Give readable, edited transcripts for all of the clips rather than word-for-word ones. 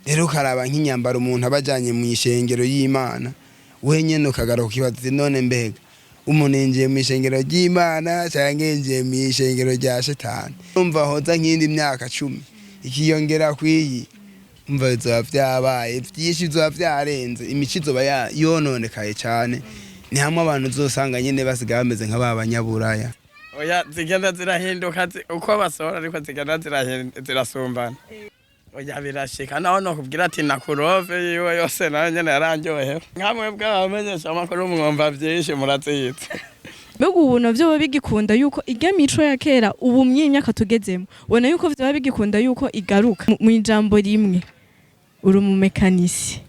rero karaba nk'inyambaro umuntu abajanye mu ishengero y'Imana wenyene ukagaruka kibaza none mbega umuntu yinjiye mu ishengero ry'Imana cyangwa yinjiye mu ishengero rya Shetani umva hoza nk'indi myaka 10 ikiyongera kwiyi umva bizoba vyabaye vyinshi bizoba vyarenze imico izoba yononekaye cyane ni hamwe abantu uzosanga nyene basigaye bameze nk'ababanyaburaya oya zigenda zirahinduka uko basohora ariko zigenda zirasumbana oya birashika naho no kubwira ati nakurove yiwe yose nawe nyene yarandyohewe nkamwe bw'abamenyesha amakuru mwumva vyinshi murazitse mbega ubu navyo bigikunda yuko irya mico ya kera ubu myimyaka tugezemo ubona yuko vyo bigikunda yuko igaruka mu ijambo rimwe uri mu mekanisi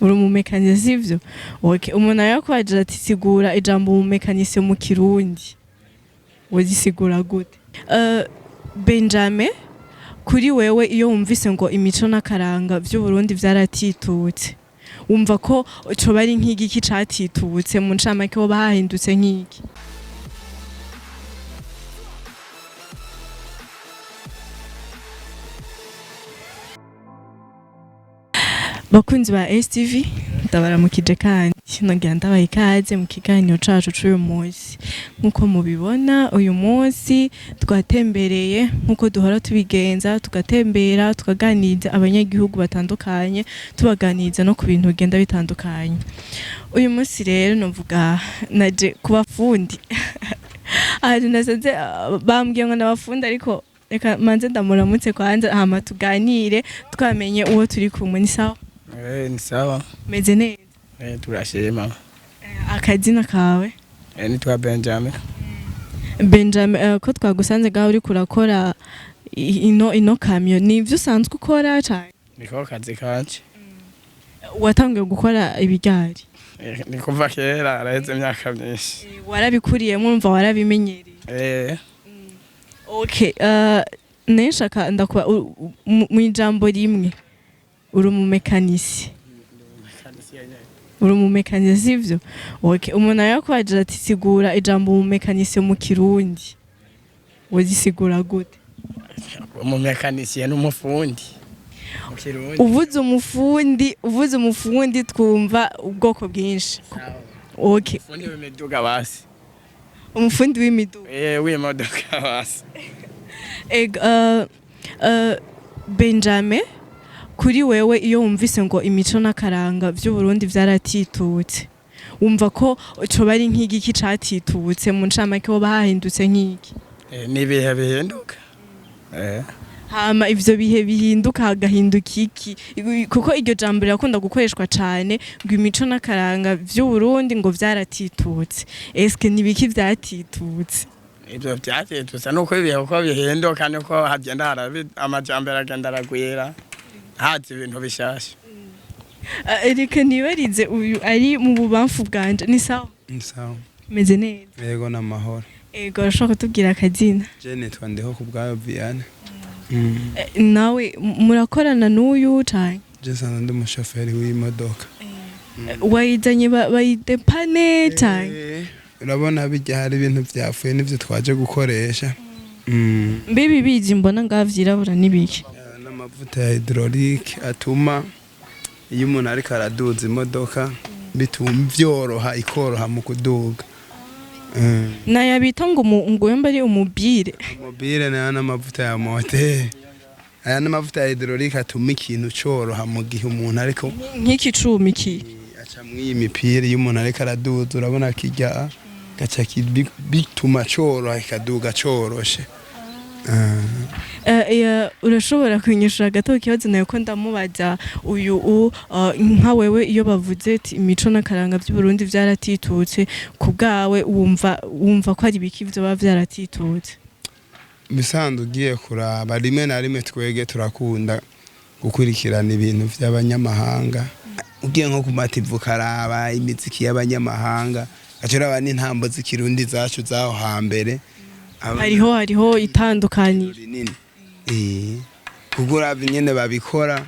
uri mu mekanisi sivyo okay umuntu yakwagira ati sigura ijambo mu mekanisi mu kirundi wogisigura gute Benjamin kuri wewe iyo wumvise ngo imico n'akaranga by'u Burundi vyaratitutse wumva ko cyo bari nk'igiki catitutse mu ncamake ho bahindutse nk'iki bakunzi ba STV ndabaramukije kandi nongera ndabaye ikaze mu kiganiro cacu c'uyu munsi nkuko mubibona uyu munsi twatembereye nkuko duhora tubigenza tugatembera tukaganiriza abanyagihugu batandukanye tubaganiriza no ku bintu bigenda bitandukanye uyu munsi rero novuga naje kubafundi ari nasanze bambwiye ngo nabafundi ariko reka manze ndamuramutse kwanza hama tuganire twamenye uwo turi kumwe ni sawa ni sawa meze neza turashima akazina kawe nitwa Benjamin ko twagusanze gaho uri kurakora ino kamyo nivyo usanzwe ukora cyane niko kazi kanje watangiye gukora ibigari ni kuva kera araheze imyaka myinshi warabikuriyemo urumva warabimenyereye okay neshaka ndakuba mu ijambo rimwe uri mu mekanisi uri mu mekanisi sivyo okay umuntu yakwagira ati sigura ijambo mu mekanisi mu kirundi wogisigura gute mu mekanisi n'umufundi mu kirundi uvuze umufundi twumva ubwoko bwinshi okay umufundi w'imiduga basi umufundi w'imiduga w'imodoka basi Benjamin kuri wewe iyo wumvise ngo imico n'akaranga by'u Burundi vyaratitutse wumva ko cyo bari nk'igiki catitutse mu ncamake ho bahindutse nk'iki ni bihe bihinduka hama ivyo bihe bihinduka hagahinduka iki kuko iryo jambo rirakunda gukoreshwa cyane ngo imico n'akaranga by'u Burundi ngo vyaratitutse eske nibiki vyatitutse ibyo byatitutse nuko ibihe uko bihinduka niko hagenda harabi amajambere agenda aragwira hazi ibintu bishasha reka nibarize uyu ari mu bubamfu bwanje ni sawa meze neza yego namahoro ego arashaka kutubwira akazina Jene twandeho kubwayo Viane nawe murakorana n'uyu cyane Jason ndi umushoferi w'imodoka wayizanye bayidepane cyane urabona bijya hari ibintu byafuye nivyo twaje gukoresha mbibi biji mbona ngavyirabura nibiki n'amavuta ya hydraulique atuma iyo umuntu ariko araduza imodoka bituma vyoroha ikoroha mu kuduga naya bita ngo ngwemba ari umubire nayo n'amavuta ya moteur aya n'amavuta ya hydraulique atuma ikintu coroha mu gihe umuntu ariko nk'iki cumi ki aca mw'iyi mipira iyo umuntu ariko araduza urabona kirya gaca bituma coroha ikaduga coroshe urashobora kwinyishura gato kibazo nayo ko ndamubaza uyu nka wewe iyo bavuze ati imico n'akaranga by'u Burundi vyaratitutse ku bwawe wumva ko ari biki byo baba vyaratitutse bisanzwe ugiye kuraba rimwe na rimwe twege turakunda gukurikirana ibintu by'abanyamahanga ugiye nko ku mativu karaba imiziki y'abanyamahanga acuraba n'intambo z'ikirundi zacu zaho hambere hariho itandukaniro kugura nyene babikora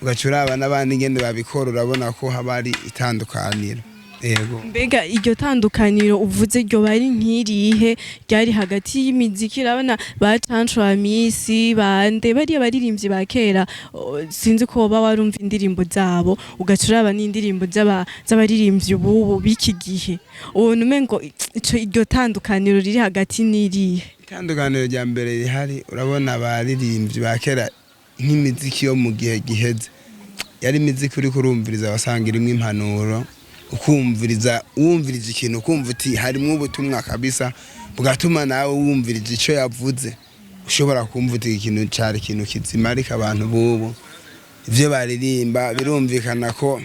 ugacuraba n'abandi ngende babikora urabona ko habari itandukaniro yego. Mbega iryo tandukaniro uvuze ryo bari nkirihe ryari hagati y'imiziki urabona ba Tancho Amisi bande bari abaririmbyi ba kera sinzi ko baba warumva indirimbo zabo ugacuraba n'indirimbo z'abaririmbyi ubu biki gihe ubona umengo ico iryo tandukaniro riri hagati n'irihe Itandukaniro rya mbere rihari urabona abaririmbyi ba kera nk'imiziki yo mu gihe giheze yari imiziki uri kurumviriza wasanga irimo impanuro ukumviriza wumvirije ikintu ukumva uti harimo ubutumwa kabisa bugatuma nawe wumvirije ico yavuze ushobora kumva uti ikintu cari ikintu kizima ariko abantu bubu ivyo baririmba birumvikana ko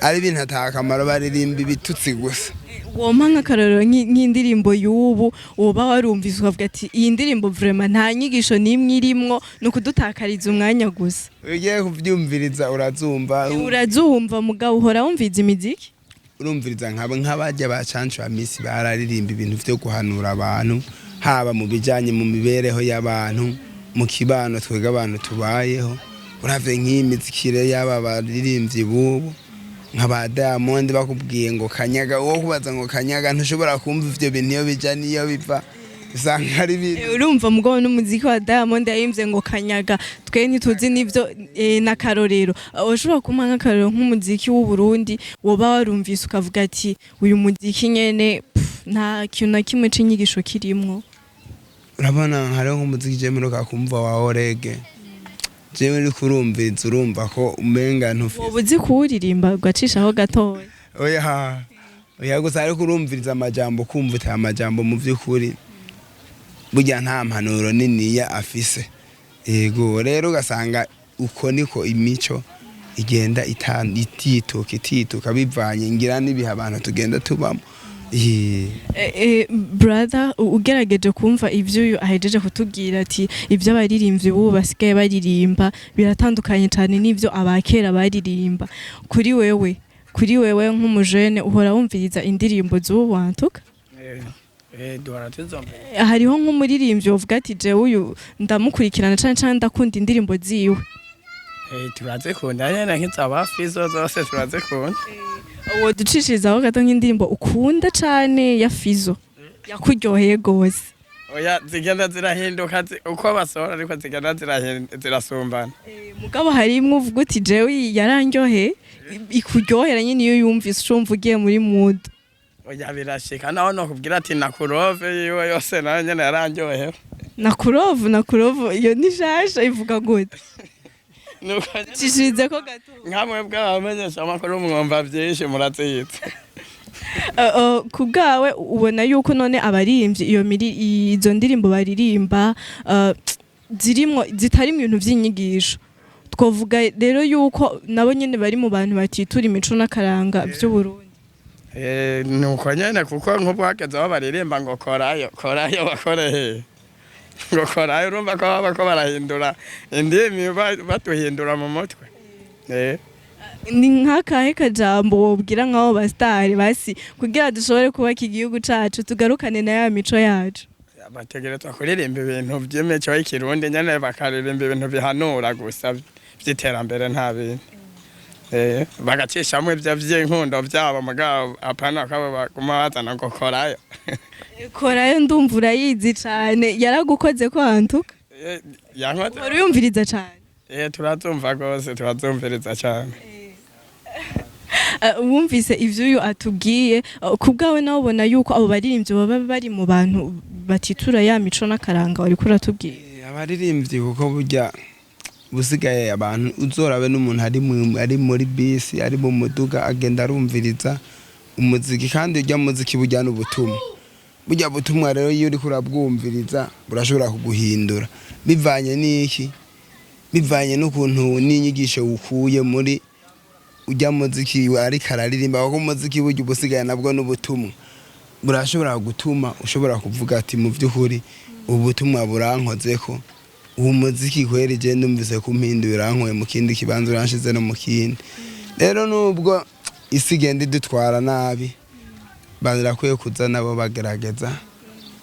ari ibintu atakamaro baririmba ibitutsi gusa wompa nk'akarorero nk'indirimbo y'ubu woba warumvise ukavuga ati iyi ndirimbo vraiment nta nyigisho n'imwe irimwo ni ukudutakariza umwanya gusa ugiye kuvyumviriza urazumva mugabo uhora wumviza imiziki urumviriza nk'abajya ba Tancho Amisi bararirimba ibintu vyo guhanura abantu haba mu bijanye mu mibereho y'abantu mu kibano twega abantu tubayeho uravye nk'imizikire y'aba baririmbyi bubu nk'aba Diamond bakubwiye ngo kanyaga wo kubaza ngo kanyaga ntushobora kumva ivyo bintu iyo bija niyo biva usanga ari ibintu urumva mugabo n'umuziki wa Diamond yayimbye ngo kanyaga twe ntituzi n'ivyo n'akarorero ushobora kumpa nk'akarorero nk'umuziki w'u Burundi woba warumvise ukavuga ati uyu muziki nyene nta kintu na kimwe c'inyigisho kirimwo urabona hariho nk'umuziki je mperuka kumva wa Olegue jewe uri kurumviriza urumva ko umenga ntufise ubuzi kuwuririmba ugacishaho gatoya oya gusa ariko urumviriza amajambo kumva uta amajambo mu vy'ukuri burya nta mpanuro niniya afise yego rero ugasanga uko niko imico igenda itituka bivanye ngira n'ibihe abantu tugenda tubamo brother ugerageje kumva ivyo uyu ahejeje kutubwira ati ivyo abaririmbyi ubu basigaye baririmba biratandukanye cyane n'ivyo abakera baririmba kuri wewe nk'umujene uhora wumviriza indirimbo z'ubu wantuka hariho nk'umuririmbyi uvuga ati je uyu ndamukurikirana cyane ndakunda indirimbo ziwe turazikunda nyene nk'izaba Fizzo zose turazikunda uwo ducishirizaho gato nk'indirimbo ukunda cane ya Fizzo yakuryoheye gose oya zigenda zirahinduka uko basohora ariko zigenda zirasumbana mugabo harimwe uvuga uti jewe yarandyohe ikuryohera nyine iyo yumvise ucumva ugiye muri mood oya birashika naho no kubwira ati nakurove yiwe yose nayo nyene yarandyohe nakurove iyo ni shasha ivuga gute cishirize ko gato nkamwe bw'abamenyesha amakuru mwumva vyinshi muraziyitse ku bwawe ubona yuko none abaririmbyi izo ndirimbo baririmba zitarimwo ibintu vy'inyigisho twovuga rero yuko nabo nyene bari mu bantu batitura imico n'akaranga vy'Uburundi nuko nyene kuko nk'ubwo hageze aho baririmba ngo korayo bakoreye ngo korayo urumva ko baba ko barahindura indimi batuhindura mu mutwe ni nk'akahe kajambo wobwira nk'abo basitari basi kugira dushobore kubaka igihugu cacu tugarukane na ya mico yacu bategerezwa kuririmba ibintu vy'imico y'ikirundi nyene bakaririmba ibintu bihanura gusa vy'iterambere nta bintu bagacishamwe ivyo vy'inkundo vyabo mugabo apana kabo baguma bazana ngo korayo ndumva urayizi cane yaragukoze ko hantuka yankoze uriyumviriza cane turazumva gose turazumviriza cane wumvise ivyo uyu atubwiye ku bwawe nawe ubona yuko abo baririmbyi baba bari mu bantu batitura ya mico n'akaranga wariko uratubwiye abaririmbyi kuko burya busigaye abantu uzorabe n'umuntu ari muri bisi ari mu muduga agenda arumviriza umuziki kandi urya muziki bujyana ubutumwa burya butumwa rero iyo uriko urabwumviriza burashobora kuguhindura bivanye n'iki bivanye n'ukuntu n'inyigisho ukuye muri ujya muziki ariko araririmba kuko muziki burya ubusigaye nabwo n'ubutumwa burashobora gutuma ushobora kuvuga ati mu by'ukuri ubutumwa burankozeko uwo muziki kweri je ndumvise kumpindura rankoye mu kindi kibanza uranshize no mu kindi rero nubwo isi genda idutwara nabi barakwiye kuza nabo bagerageza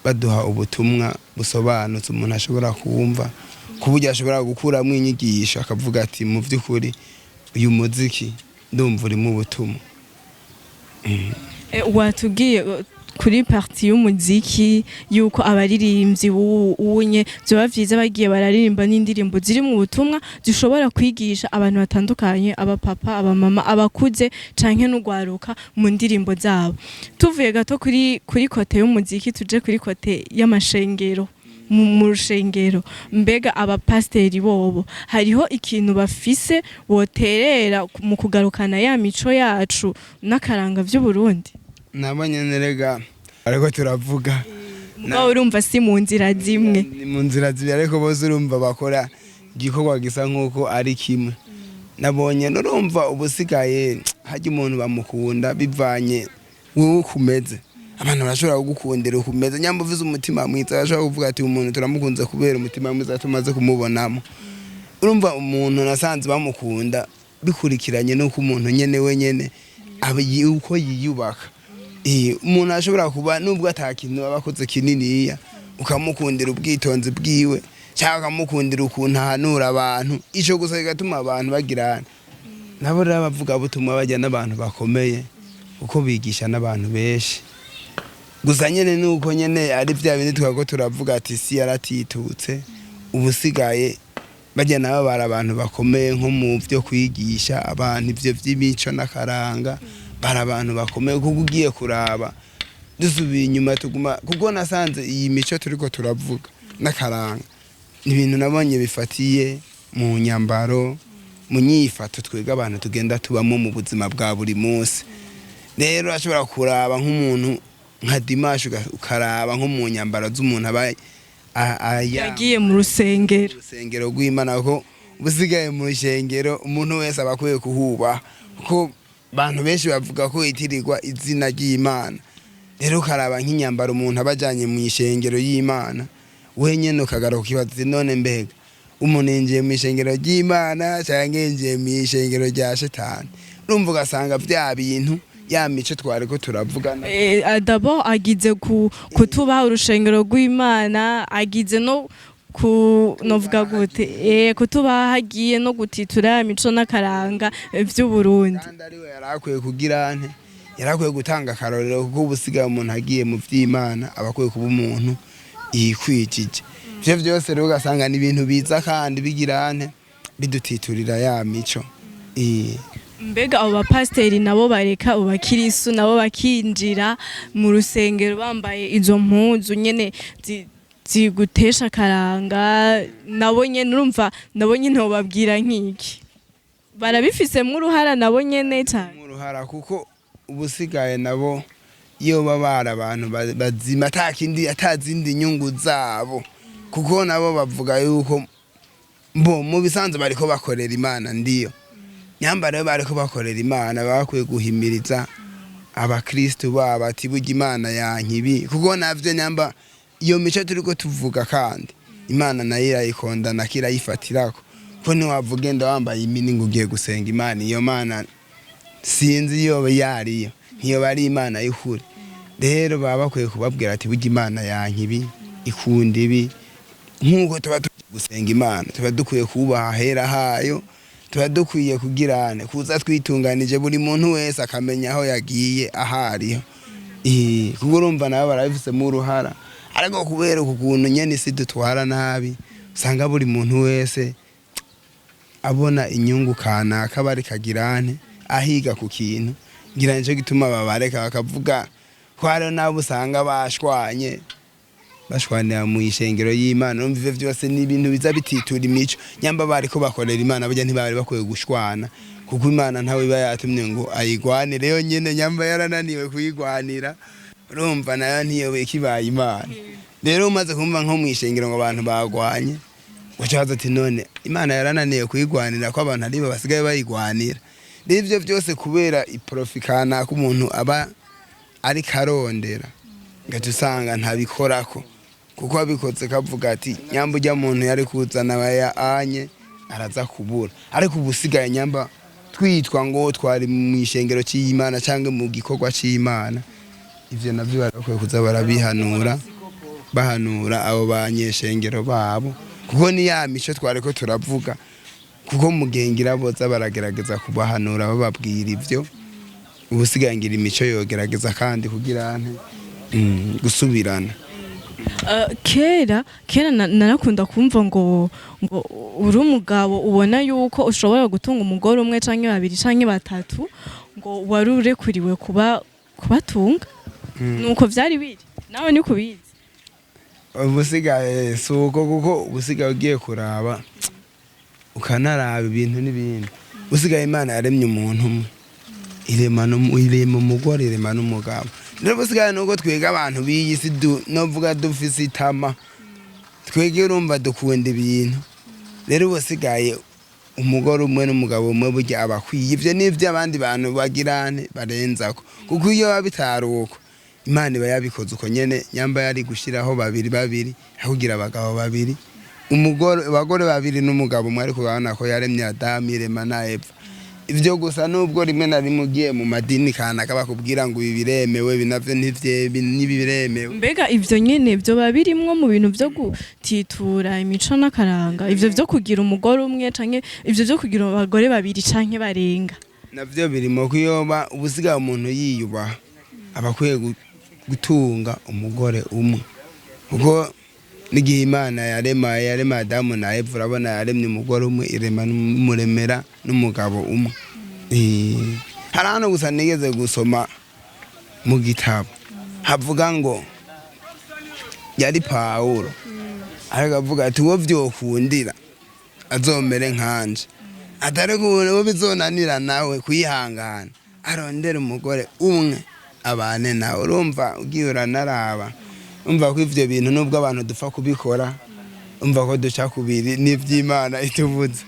baduha ubutumwa busobanutse umuntu ashobora kuwumva kuburyo ashobora gukuramo inyigisho akavuga ati mu by'ukuri uyu muziki ndumva urimo ubutumwa Watubwiye kuri parti y'umuziki yuko abaririmbyi unye byoba vyiza bagiye bararirimba n'indirimbo ziri mu butumwa zishobora kwigisha abantu batandukanye, abapapa, abamama, abakuze canke n'ugwaruka mu ndirimbo zabo. Tuvuye gato kuri kote y'umuziki tuje kuri kote y'amashengero mu rushengero, mbega abapasteri bobo hariho ikintu bafise woterera mu kugarukana ya mico yacu n'akaranga vy'Uburundi? Nabonye nerega ariko turavuga mugabo urumva si mu nzira zimwe, ni mu nzira zibiri ariko bose urumva bakora igikorwa gisa nk'uko ari kimwe. Nabonye urumva ubusigaye hajya umuntu bamukunda bivanye wowe kumeze, abantu barashobora kugukundira ukumeze, nyamba uvuze umutima mwiza barashobora kuvuga ati umuntu turamukunze kubera umutima mwiza tumaze kumubonamo. Urumva umuntu nasanze bamukunda bikurikiranye nuko umuntu nyene wenyene uko yiyubaka. Umuntu ashobora kuba nubwo atakintu abakoze kininiya ukamukundira ubwitonzi bwiwe cyangwa ukamukundira ukuntu ahanura abantu, ico gusa kigatuma abantu bagirana. Nabo rero bavuga butumwa bajya n'abantu bakomeye uko bigisha n'abantu benshi. Gusa nyene nuko nyene ari vya bindi twako turavuga ati si yaratitutse, ubusigaye bajya nabo bara abantu bakomeye nko mu byo kwigisha abantu ivyo vy'imico n'akaranga, bara abantu bakomeye kuko ugiye kuraba dusubiye inyuma tuguma, kuko nasanze iyi mico turiko turavuga n'akaranga ni ibintu nabonye bifatiye mu nyambaro, mu nyifato twega abantu tugenda tubamo mu buzima bwa buri munsi. Rero ashobora kuraba nk'umuntu nka Dimash ukaraba nko mu nyambaro z'umuntu aba yagiye mu rusengero rw'Imana, ko busigaye mu rushengero umuntu wese abakwiye kuhuba, kuko abantu benshi bavuga ko itirirwa izina ry'Imana. Rero ukaraba nk'inyambaro umuntu abajanye mu ishengero y'Imana, wenyene ukagaruka kibaza none mbega umuntu yinjiye mu ishengero ry'Imana cyangwa yinjiye mu ishengero rya Shetani? Urumva ugasanga vya bintu ya mico twariko turavugana. D'abord agize kutuba urushengero rw'Imana, agize no novuga gute kutuba hagiye no gutitura mico n'akaranga vy'Uburundi. Kandi ariwe yarakwiye kugira nte, yarakwiye gutanga akarorero, kuko ubusigaye umuntu agiye mu vy'Imana abakwiye kuba umuntu yikwijije. Ivyo vyose rero ugasanga ni ibintu biza kandi bigira nte bidutiturira ya mico. Mbega abo bapasteri nabo bareka abakirisu nabo bakinjira mu rusengero bambaye izo mpuzu nyene zigutesha akaranga, nabo nyene urumva nabo nyene babwira nk'iki? Barabifisemo uruhara nabo nyene cyane? Mu ruhara kuko ubusigaye nabo iyo babara abantu bazima atazindi nyungu zabo, kuko nabo bavuga yuko mu bisanzwe bariko bakorera Imana. Ndiyo nyamba rero bariko bakorera Imana, bakwiye guhimiriza abakristo babo ati burya Imana yankibi, kuko navyo nyamba iyo mico turiko tuvuga kandi Imana nayo irayikondana kirayifatirako. Ko ntiwavuge ndo wambaye imini ngo ugiye gusenga Imana, iyo Mana sinzi iyo yariyo, ntiyo bari Imana y'ukuri. Rero baba bakwiye kubabwira ati burya Imana yankibi ikunda ibi, nk'uko tuba gusenga Imana tuba dukwiye kubaha hera hayo, tuba dukwiye kugirane kuza twitunganije buri muntu wese akamenya aho yagiye ahariho. Kuko urumva nabo barabifisemo uruhara, ariko kubera ukuntu nyene isi dutwara nabi usanga buri muntu wese abona inyungu kanaka bari kagirane ahiga ku kintu, ngira nico gituma babareka bakavuga ko hari nabo usanga bashwanira mu ishengero y'Imana. Numva ivyo vyose ni ibintu biza bititura imico, nyamba bariko bakorera Imana burya ntibari bakwiye gushwana, kuko Imana ntawe iba yatumye ngo ayigwanire yonyene, nyamba yarananiwe kuyigwanira, urumva nayo ntiyobe kibaye Imana. Rero umaze kumva nko mu ishengero ngo abantu bagwanye, ucaza ati none Imana yarananiye kuyigwanira ko abantu ari basigaye bayigwanira. N'ivyo vyose kubera iprofikana ko umuntu aba ari karondera, ngatusanga ntabikorako, kuko abikoze kavuga ati nyamba ujya muntu yari kuzana baya anye araza kubura. Ariko ubusigaye nyamba twitwa ngo twari mu ishengero cy'Imana cyangwa mu gikorwa cy'Imana, ivyo navyo barakwiye kuza barabihanura, bahanura abo banyeshengero babo, kuko ni ya mico twariko turavuga. Kuko mugengira boza baragerageza kubahanura bababwira ivyo ubusigaye ngira imico yogerageza kandi kugira gusubirana. Kera narakunda kumva ngo uri umugabo ubona yuko ushobora gutunga umugore umwe canke babiri canke batatu ngo wari urekuriwe kubatunga nuko vyari biri nawe ni kubizi. Ubusigaye suko kuko ubusigaye ugiye kuraba ukanaraba ibintu n'ibindi. Ubusigaye Imana yaremye umuntu umwe irema umugore irema n'umugabo. Rero ubusigaye nuko twega abantu biyisi novuga dufise itama twege urumva dukunda ibintu. Rero ubusigaye umugore umwe n'umugabo umwe burya abakwiye ivyo n'ivyo abandi bantu bagirane barenzako kuko iyo babitaruko Imana iba yabikoze uko nyene nyamba yari gushiraho babiri hakugira abagabo babiri abagore babiri n'umugabo umwe ariko babona ko yaremye Adamu irema na Eva. Ivyo gusa nubwo rimwe na rimwe ugiye mu madini kanaka bakubwira ngo ibi biremewe binavyo n'ibiremewe. Mbega ivyo nyene vyo babirimwo mu bintu vyo gutitura imico n'akaranga ivyo vyo kugira umugore umwe canke ivyo vyo kugira abagore babiri canke barenga navyo birimo kuyoba ubusigaye umuntu yiyubaha abakwiye gutunga umugore umwe kuko n'igihe Imana yarema Adamu na Eva urabona yaremye umugore umwe irema n'umuremera n'umugabo umwe. Hari hano gusa nigeze gusoma mu gitabo havuga ngo yari Pawulo ariko avuga ati uwo vyokundira azomere nkanje atari uwo bizonanira nawe kuyihangana arondera umugore umwe abane nawe. Urumva ugiye uranaraba umva ko ivyo bintu nubwo abantu dupfa kubikora umva ko duca kubiri n'ivy'Imana ituvuze.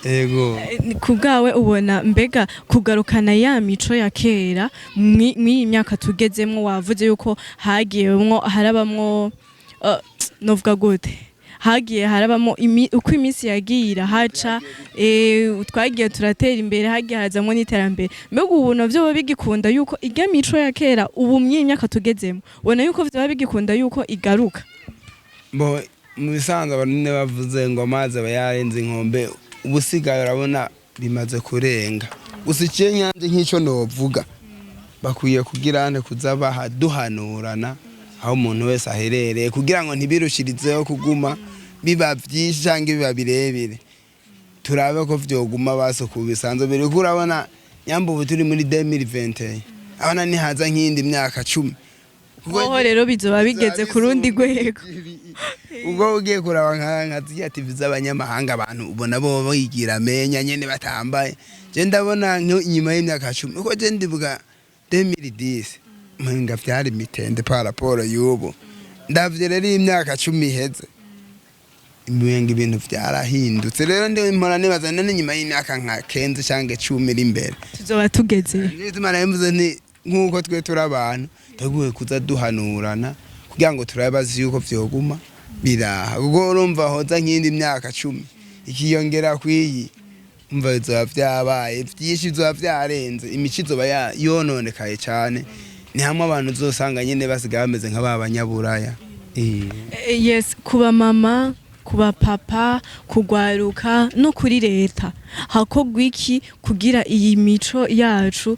Yego kubgawe ubona mbega kugarukana ya mico ya kera mw'iyi myaka tugezemwo wavuze yuko hagiyemwo harabamwo novuga gute hagiye harabamo uko iminsi yagiye irahaca twagiye turatera imbere hagiye hazamwo n'iterambere. Mbega ubu navyo bigikunda yuko irya mico ya kera ubu myaka tugezemo ubona yuko vyo bigikunda yuko igaruka? Mu bisanzwe abantu bavuze ngo amazi aba yarenze inkombe ubusigaye urabona bimaze kurenga. Gusa iciye nyanje nk'ico novuga bakwiye kugira kuza bahaduhanurana aho umuntu wese aherereye kugira ngo ntibirushirizeho kuguma biba vyinshi canke biba birebire. Turabe ko vyoguma basuku bisanzwe biri kurabona nyamba ubu turi muri 2020 abana ni haza nk'indi myaka 10 kuko rero bizoba bigeze ku rundi rwego. Ubwo ugiye kuraba nka TV z'abanyamahanga abantu ubona bo bigira menya nyene batambaye. Je ndabona nyuma y'imyaka 10 uko je ndivuga 2010 mwenga vyari mitende par rapport y'ubu ndavye rero imyaka 10 iheze imwenga ibintu vyarahindutse. Rero ndi mpora nibaza none nyuma y'imyaka nka 10 canke 10 iri imbere tuzoba tugeze. Nizimana yemvuze ni nkuko twe turi abantu taguye kuza duhanurana kugira ngo turabazi yuko vyoguma biraha kuko urumva hoza nk'indi myaka 10 ikiyongera kwiyi umva bizoba vyabaye vyinshi bizoba vyarenze imico izoba yononekaye cane. Ni hamwe abantu uzosanga nyene basigaye bameze nk'ababanyaburaya. Yes, kuba mama kuba papa kugwaruka no kuri leta hakogwa iki kugira iyi mico yacu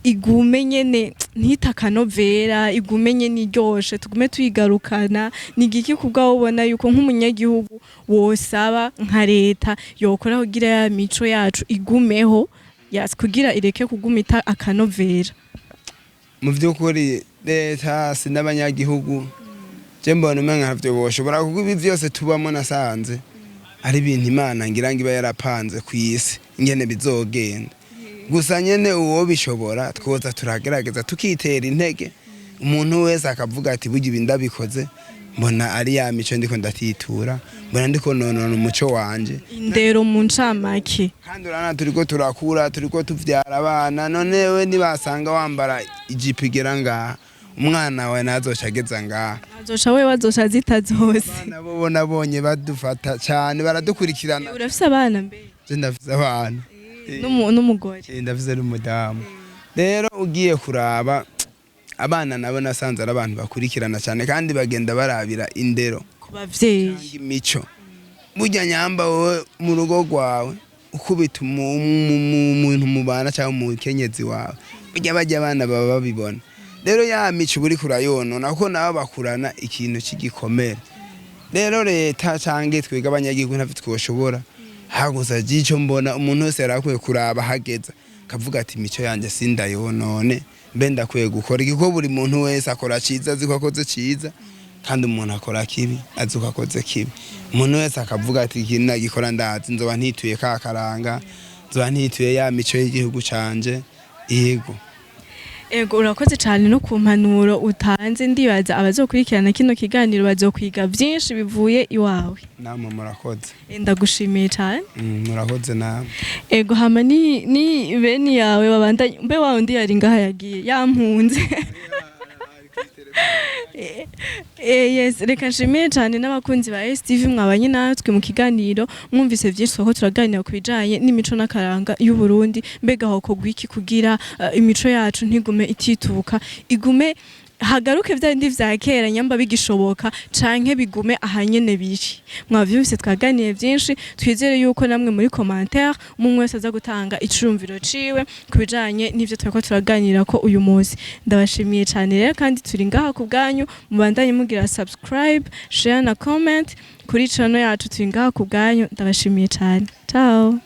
igume nyene ntitakanovera igume nyene iryoshe tugume tuyigarukana? Ni igiki kubgaho ubona yuko nk'umunyagihugu wosaba nka leta yokora kugira ya mico yacu igumeho kugira ireke kuguma ita akanovera? Mu vy'ukuri leta n'abanyagihugu je mbona umenga ntavyo boshobora kuko ibi vyose tubamo nasanze ari ibintu Imana ngira ngo iba yarapanze kw'isi ingene bizogenda. Gusa nyene uwo bishobora twoza turagerageza tukitera intege umuntu wese akavuga ati burya ibi ndabikoze mbona ari ya mico ndiko ndatitura mbona ndiko nonona umuco wanje indero mu ncamake. Kandi urana turiko turakura turiko tuvyara abana none we nibasanga wambara ijipo igera ngaha umwana wawe nazocageza ngaha azoca we bazoca zita zose. Nabo nabonye badufata cyane baradukurikirana. Urafise abana mbe? Je ndafise abana n'umugore. Ndafise n'umudamu. Rero ugiye kuraba abana nabo nasanze ari abantu bakurikirana cyane kandi bagenda barabira indero ku bavyeyi imico. Burya nyamba wowe mu rugo rwawe ukubita umuntu mubana cyangwa mu kenyezi wawe burya bajya abana baba babibona rero ya mico buri kurayonona kuko nabo bakurana ikintu cy'igikomere rero leta cange twiga abanyagihugu ntavyo twoshobora haguza jico mbona umuntu wese yarakwiye kuraba hageza kavuga ati mico yanje sindayonone mbe ndakwiye gukora igiko buri muntu wese akora ciza aziko akoze ciza kandi umuntu akora kibi azuko akoze kibi umuntu wese akavuga ati ikintu nagikora ndazi nzoba ntituye ka karanga nzoba ntituye ya mico y'igihugu canje yego Ego urakoze cyane no ku mpanuro utanze ndibaza abazokurikirana kino kiganiro bazokwiga byinshi bivuye iwawe namwe murakoze ndagushimiye cyane murakoze namwe ego hama ni beni yawe babandanye mbe wawe ndi yari ngaha yagiye yampunze yes reka nshimiye cyane n'abakunzi ba STV mwabanye natwe mu kiganiro mwumvise byinshi twako turaganira ku bijanye n'imico n'akaranga y'u Burundi mbega ho kogwiki kugira imico yacu ntigume itituka igume hagaruke vyandi vya kera nyamba bigishoboka canke bigume ahanyene biri mwavyumvise twaganiye byinshi twizere yuko namwe muri commentaire umwe wese aza gutanga icumviro ciwe kubijanye n'ivyo twako turaganira ko uyu munsi ndabashimiye cyane rero kandi turi ngaha ku bwanyu mubandanye mugira subscribe share na comment kuri channel yacu turi ngaha ku bwanyu ndabashimiye cyane ciao